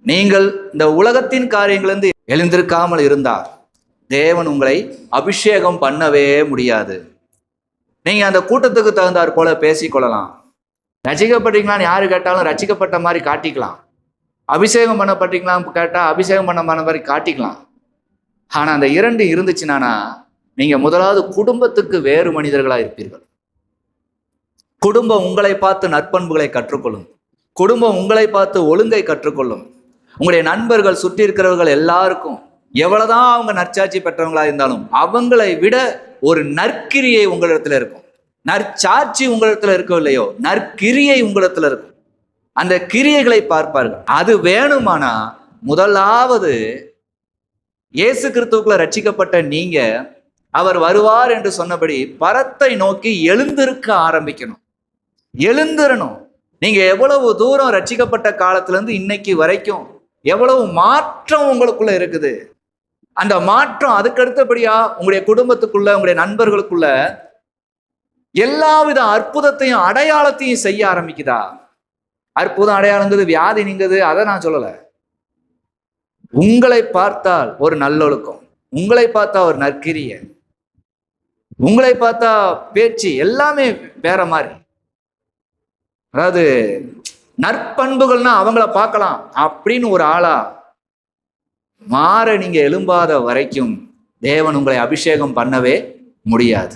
நீங்கள் இந்த உலகத்தின் காரியங்களிலிருந்து எழுந்திருக்காமல் இருந்தால் தேவன் உங்களை அபிஷேகம் பண்ணவே முடியாது. நீங்க அந்த கூட்டத்துக்கு தகுந்தாற் போல பேசிக்கொள்ளலாம். ரசிக்கப்பட்டீங்களான்னு யாரு கேட்டாலும் ரசிக்கப்பட்ட மாதிரி காட்டிக்கலாம். அபிஷேகம் பண்ணப்பட்டீங்களான்னு கேட்டா அபிஷேகம் பண்ண மாதிரி காட்டிக்கலாம். ஆனா அந்த இரண்டு இருந்துச்சுன்னா நீங்க முதலாவது குடும்பத்துக்கு வேறு மனிதர்களா இருப்பீர்கள். குடும்பம் உங்களை பார்த்து நற்பண்புகளை கற்றுக்கொள்ளும். குடும்பம் உங்களை பார்த்து ஒழுங்கை கற்றுக்கொள்ளும். உங்களுடைய நண்பர்கள் சுற்றி இருக்கிறவர்கள் எல்லாருக்கும் எவ்வளவுதான் அவங்க நற்சாட்சி பெற்றவங்களா இருந்தாலும் அவங்களை விட ஒரு நற்கிரியை உங்களிடத்துல இருக்கும். நற்சாட்சி உங்களிடத்துல இருக்கவில்லையோ, நற்கிரியை உங்களிடத்துல இருக்கும். அந்த கிரியைகளை பார்ப்பார்கள். அது வேணுமானா முதலாவது இயேசு கிறிஸ்துவுக்குள்ள ரட்சிக்கப்பட்ட நீங்க அவர் வருவார் என்று சொன்னபடி பரத்தை நோக்கி எழுந்திருக்க ஆரம்பிக்கணும். எழுந்திரணும். நீங்க எவ்வளவு தூரம் ரட்சிக்கப்பட்ட காலத்துல இருந்து இன்னைக்கு வரைக்கும் எவ்வளவு மாற்றம் உங்களுக்குள்ள இருக்குது. அந்த மாற்றம் அதுக்கு அடுத்தபடியா உங்களுடைய குடும்பத்துக்குள்ள, உங்களுடைய நண்பர்களுக்குள்ள எல்லாவித அற்புதத்தையும் அடையாளத்தையும் செய்ய ஆரம்பிக்குதா? அற்புதம் அடையாளங்கிறது வியாதி நீங்குது, அதை நான் சொல்லல. உங்களை பார்த்தால் ஒரு நல்லொழுக்கம், உங்களை பார்த்தா ஒரு நற்கிரிய, உங்களை பார்த்தா பேச்சு எல்லாமே வேற மாதிரி. அதாவது நற்பண்புகள்னா அவங்கள பார்க்கலாம் அப்படின்னு ஒரு ஆளா மாற நீங்க எழும்பாத வரைக்கும் தேவன் உங்களை அபிஷேகம் பண்ணவே முடியாது.